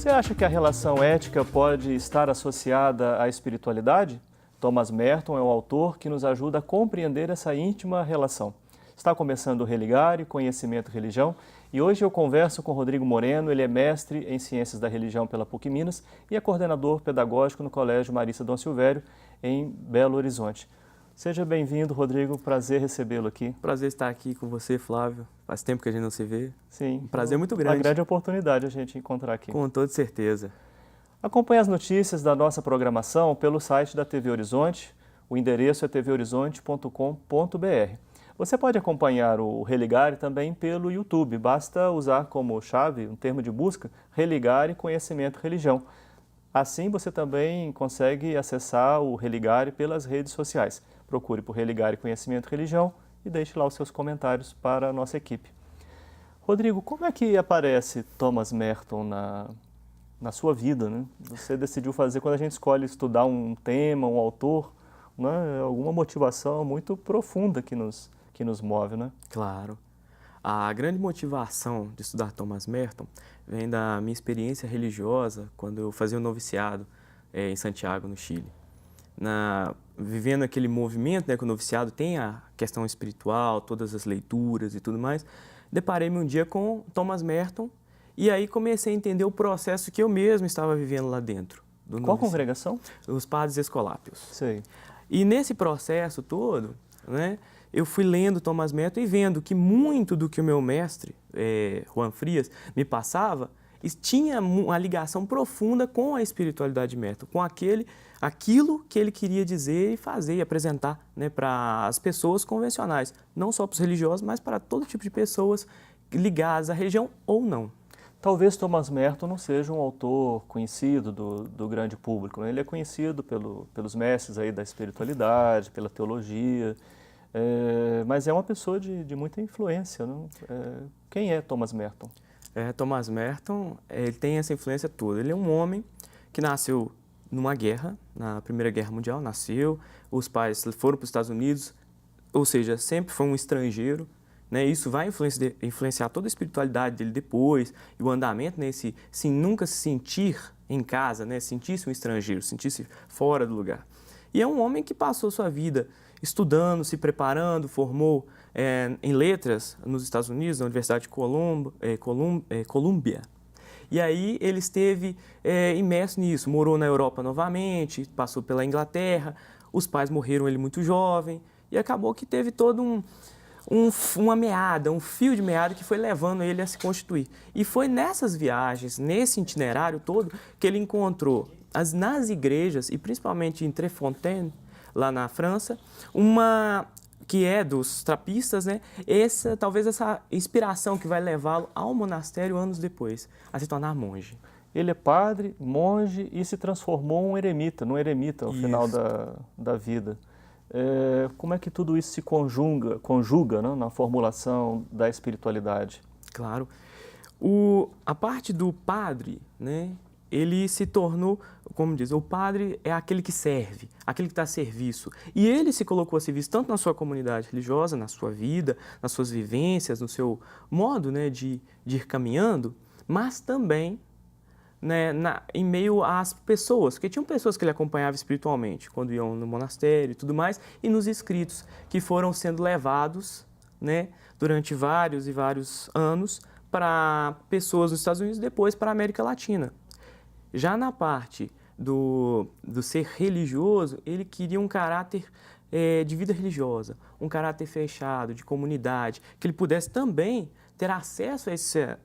Você acha que a relação ética pode estar associada à espiritualidade? Thomas Merton é o autor que nos ajuda a compreender essa íntima relação. Está começando o Religare, Conhecimento e Religião, e hoje eu converso com Rodrigo Moreno. Ele é mestre em Ciências da Religião pela PUC Minas e é coordenador pedagógico no Colégio Marista Dom Silvério, em Belo Horizonte. Seja bem-vindo, Rodrigo. Prazer recebê-lo aqui. Prazer estar aqui com você, Flávio. Faz tempo que a gente não se vê. Sim. Um prazer muito grande. Uma grande oportunidade a gente encontrar aqui. Com toda certeza. Acompanhe as notícias da nossa programação pelo site da TV Horizonte. O endereço é tvhorizonte.com.br. Você pode acompanhar o Religare também pelo YouTube. Basta usar como chave, um termo de busca, Religare, Conhecimento e Religião. Assim você também consegue acessar o Religare pelas redes sociais. Procure por Religare, Conhecimento e Religião e deixe lá os seus comentários para a nossa equipe. Rodrigo, como é que aparece Thomas Merton na sua vida, né? Você decidiu fazer, quando a gente escolhe estudar um tema, um autor, né, alguma motivação muito profunda que nos move, né? Claro. A grande motivação de estudar Thomas Merton vem da minha experiência religiosa quando eu fazia o noviciado em Santiago, no Chile. Vivendo aquele movimento, né, que o noviciado tem a questão espiritual, todas as leituras e tudo mais, deparei-me um dia com Thomas Merton e aí comecei a entender o processo que eu mesmo estava vivendo lá dentro. Qual congregação? Os Padres Escolápios. Sei. E nesse processo todo, né, eu fui lendo Thomas Merton e vendo que muito do que o meu mestre, Juan Frias, me passava, tinha uma ligação profunda com a espiritualidade de Merton, com aquilo que ele queria dizer e fazer e apresentar, né, para as pessoas convencionais, não só para os religiosos, mas para todo tipo de pessoas ligadas à religião ou não. Talvez Thomas Merton não seja um autor conhecido do grande público, né? Ele é conhecido pelos mestres aí da espiritualidade, pela teologia, mas é uma pessoa de muita influência, né? Quem é Thomas Merton? Thomas Merton, ele tem essa influência toda. Ele é um homem que nasceu numa guerra, na Primeira Guerra Mundial, os pais foram para os Estados Unidos, ou seja, sempre foi um estrangeiro, né? Isso vai influenciar toda a espiritualidade dele depois, e o andamento nesse, nunca se sentir em casa, né? Sentir-se um estrangeiro, sentir-se fora do lugar. E é um homem que passou sua vida estudando, se preparando, formou em letras nos Estados Unidos, na Universidade de Colômbia. E aí ele esteve imerso nisso, morou na Europa novamente, passou pela Inglaterra, os pais morreram ele muito jovem, e acabou que teve todo uma meada, um fio de meada que foi levando ele a se constituir. E foi nessas viagens, nesse itinerário todo, que ele encontrou nas igrejas, e principalmente em Trefontaine, lá na França, que é dos trapistas, né? Talvez essa inspiração que vai levá-lo ao monastério anos depois, a se tornar monge. Ele é padre, monge e se transformou num eremita ao final da vida. Como é que tudo isso se conjuga, né, na formulação da espiritualidade? Claro. A parte do padre, né? Ele se tornou, como diz, o padre é aquele que serve, aquele que está a serviço. E ele se colocou a serviço tanto na sua comunidade religiosa, na sua vida, nas suas vivências, no seu modo, né, de ir caminhando, mas também, né, em meio às pessoas, porque tinham pessoas que ele acompanhava espiritualmente, quando iam no monastério e tudo mais, e nos escritos que foram sendo levados, né, durante vários e vários anos para pessoas dos Estados Unidos e depois para a América Latina. Já na parte do ser religioso, ele queria um caráter de vida religiosa, um caráter fechado, de comunidade, que ele pudesse também ter acesso a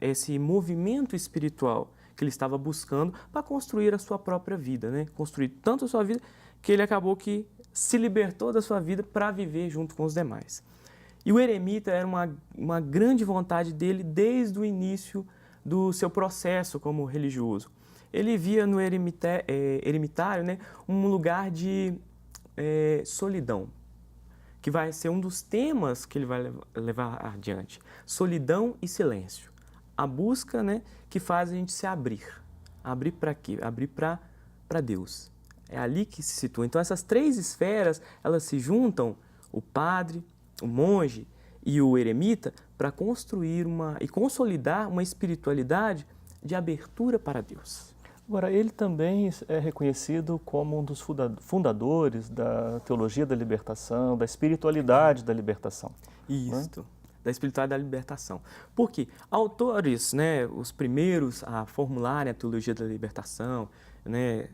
esse movimento espiritual que ele estava buscando para construir a sua própria vida, né? Construir tanto a sua vida que ele acabou que se libertou da sua vida para viver junto com os demais. E o eremita era uma grande vontade dele desde o início do seu processo como religioso. Ele via no eremitário, né, um lugar de solidão, que vai ser um dos temas que ele vai levar adiante. Solidão e silêncio. A busca, né, que faz a gente se abrir. Abrir para quê? Abrir para Deus. É ali que se situa. Então, essas três esferas, elas se juntam, o padre, o monge e o eremita, para construir e consolidar uma espiritualidade de abertura para Deus. Agora, ele também é reconhecido como um dos fundadores da teologia da libertação, da espiritualidade da libertação. Isto, da espiritualidade da libertação. Porque autores, né, os primeiros a formularem a teologia da libertação, né,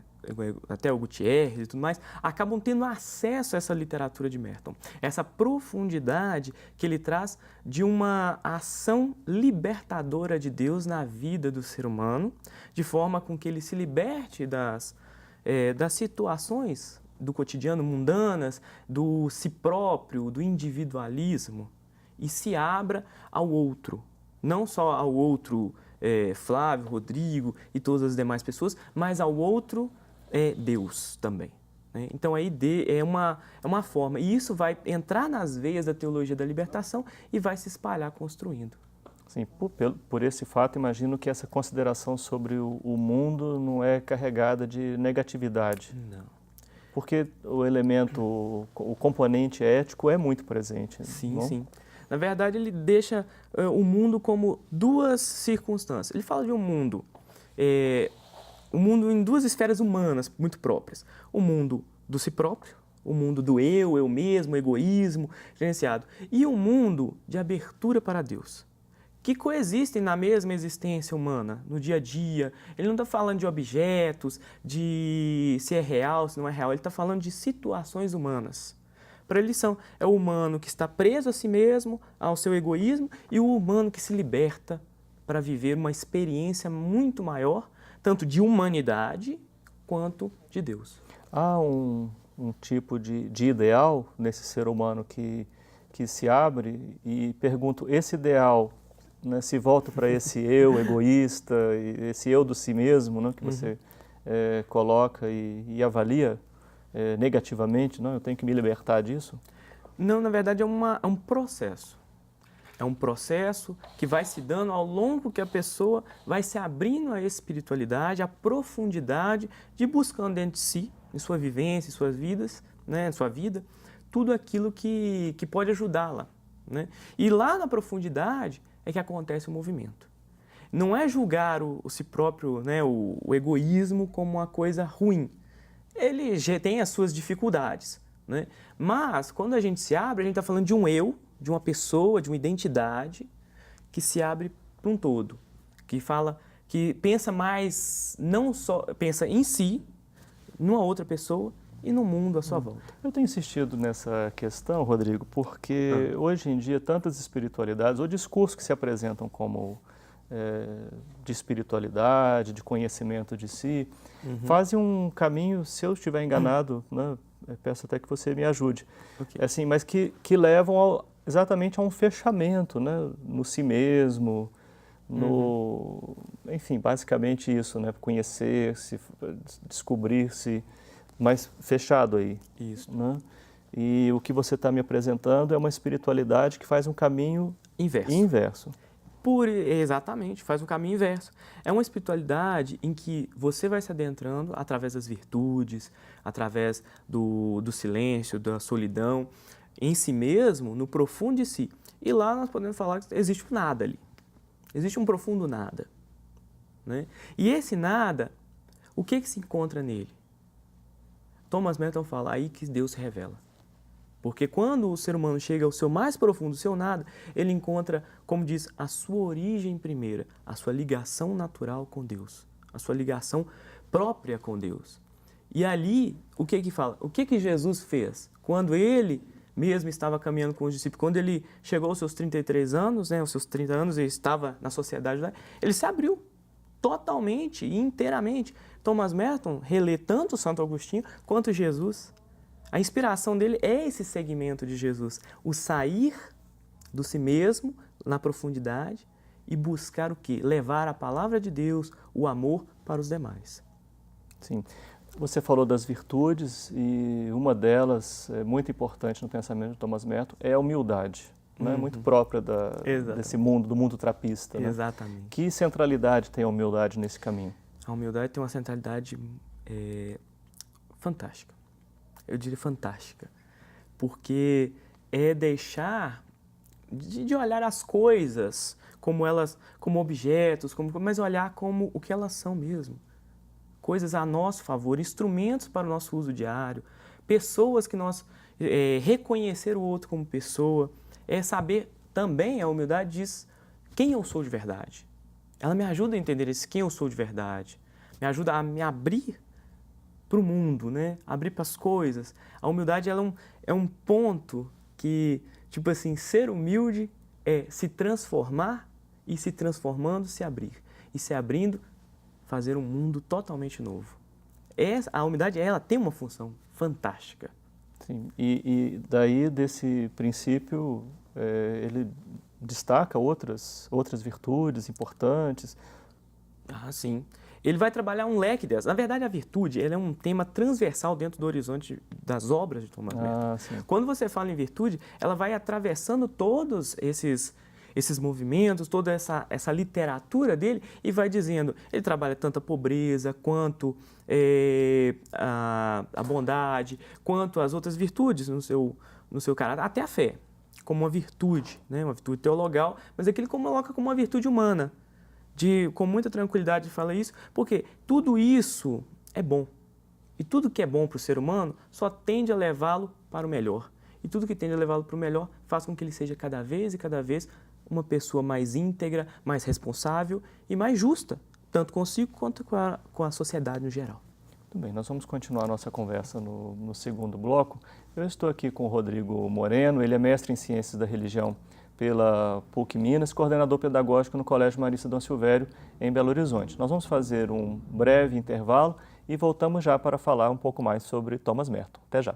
até o Gutierrez e tudo mais, acabam tendo acesso a essa literatura de Merton, essa profundidade que ele traz de uma ação libertadora de Deus na vida do ser humano, de forma com que ele se liberte das situações do cotidiano, mundanas, do si próprio, do individualismo, e se abra ao outro, não só ao outro Flávio, Rodrigo e todas as demais pessoas, mas ao outro Deus também. Né? Então é uma forma, e isso vai entrar nas veias da teologia da libertação e vai se espalhar construindo. Sim, por esse fato, imagino que essa consideração sobre o mundo não é carregada de negatividade. Não. Porque o componente ético é muito presente. Sim, não? sim. Na verdade, ele deixa o mundo como duas circunstâncias. Ele fala de um mundo em duas esferas humanas muito próprias. O mundo do si próprio, o mundo do eu mesmo, egoísmo, gerenciado. E um mundo de abertura para Deus, que coexistem na mesma existência humana, no dia a dia. Ele não está falando de objetos, de se é real, se não é real. Ele está falando de situações humanas. Para ele é o humano que está preso a si mesmo, ao seu egoísmo, e o humano que se liberta para viver uma experiência muito maior, tanto de humanidade quanto de Deus. Há um tipo de ideal nesse ser humano que se abre, e pergunto, esse ideal, né, se volta para esse eu egoísta, esse eu do si mesmo, né, que você coloca e avalia negativamente, não? Eu tenho que me libertar disso? Não, na verdade é um processo. É um processo que vai se dando ao longo que a pessoa vai se abrindo à espiritualidade, à profundidade, de buscando dentro de si, em sua vivência, em suas vidas, né, em sua vida, tudo aquilo que pode ajudá-la. Né? E lá na profundidade é que acontece o movimento. Não é julgar o si próprio, né, o egoísmo como uma coisa ruim. Ele já tem as suas dificuldades. Né? Mas, quando a gente se abre, a gente está falando de um eu, de uma pessoa, de uma identidade que se abre para um todo, que pensa mais, não só pensa em si, numa outra pessoa e no mundo à sua volta. Eu tenho insistido nessa questão, Rodrigo, porque hoje em dia tantas espiritualidades ou discursos que se apresentam como de espiritualidade, de conhecimento de si, fazem um caminho, se eu estiver enganado, né, peço até que você me ajude, assim, mas que levam exatamente a um fechamento, né, no si mesmo, enfim, basicamente isso, né, conhecer-se, descobrir-se, mas fechado aí. Isso. Né? E o que você está me apresentando é uma espiritualidade que faz um caminho inverso. Exatamente, faz um caminho inverso. É uma espiritualidade em que você vai se adentrando através das virtudes, através do silêncio, da solidão, em si mesmo, no profundo de si. E lá nós podemos falar que existe um nada ali. Existe um profundo nada. Né? E esse nada, o que se encontra nele? Thomas Merton fala aí que Deus se revela. Porque quando o ser humano chega ao seu mais profundo, o seu nada, ele encontra, como diz, a sua origem primeira, a sua ligação natural com Deus, a sua ligação própria com Deus. E ali, o que fala? O que Jesus fez? Quando ele mesmo estava caminhando com os discípulos, quando ele chegou aos seus 33 anos, né, aos seus 30 anos, ele estava na sociedade lá, ele se abriu totalmente e inteiramente. Thomas Merton relê tanto Santo Agostinho quanto Jesus. A inspiração dele é esse segmento de Jesus, o sair do si mesmo na profundidade e buscar o quê? Levar a palavra de Deus, o amor para os demais. Sim. Você falou das virtudes e uma delas, muito importante no pensamento de Thomas Merton, é a humildade, né? Muito própria desse mundo, do mundo trapista. Né? Exatamente. Que centralidade tem a humildade nesse caminho? A humildade tem uma centralidade fantástica. Eu diria fantástica. Porque é deixar de olhar as coisas como objetos, mas olhar como o que elas são mesmo. Coisas a nosso favor, instrumentos para o nosso uso diário, pessoas que nós... reconhecer o outro como pessoa, saber também, a humildade diz quem eu sou de verdade. Ela me ajuda a entender quem eu sou de verdade, me ajuda a me abrir para o mundo, né? Abrir para as coisas. A humildade ela é um ponto que, tipo assim, ser humilde é se transformar e se transformando, se abrir. E se abrindo, fazer um mundo totalmente novo. A humildade, ela tem uma função fantástica. Sim, e daí desse princípio, ele destaca outras virtudes importantes. Ah, sim. Ele vai trabalhar um leque dessas. Na verdade, a virtude ela é um tema transversal dentro do horizonte das obras de Thomas Merton. Sim. Quando você fala em virtude, ela vai atravessando todos esses movimentos, toda essa literatura dele e vai dizendo, ele trabalha tanto a pobreza quanto a bondade, quanto as outras virtudes no seu caráter, até a fé, como uma virtude, né? Uma virtude teologal, mas aqui ele coloca como uma virtude humana. Com muita tranquilidade fala isso, porque tudo isso é bom. E tudo que é bom para o ser humano só tende a levá-lo para o melhor. E tudo que tende a levá-lo para o melhor faz com que ele seja cada vez uma pessoa mais íntegra, mais responsável e mais justa, tanto consigo quanto com a sociedade no geral. Muito bem, nós vamos continuar a nossa conversa no segundo bloco. Eu estou aqui com o Rodrigo Moreno, ele é mestre em Ciências da Religião pela PUC Minas, coordenador pedagógico no Colégio Marista Dom Silvério, em Belo Horizonte. Nós vamos fazer um breve intervalo e voltamos já para falar um pouco mais sobre Thomas Merton. Até já!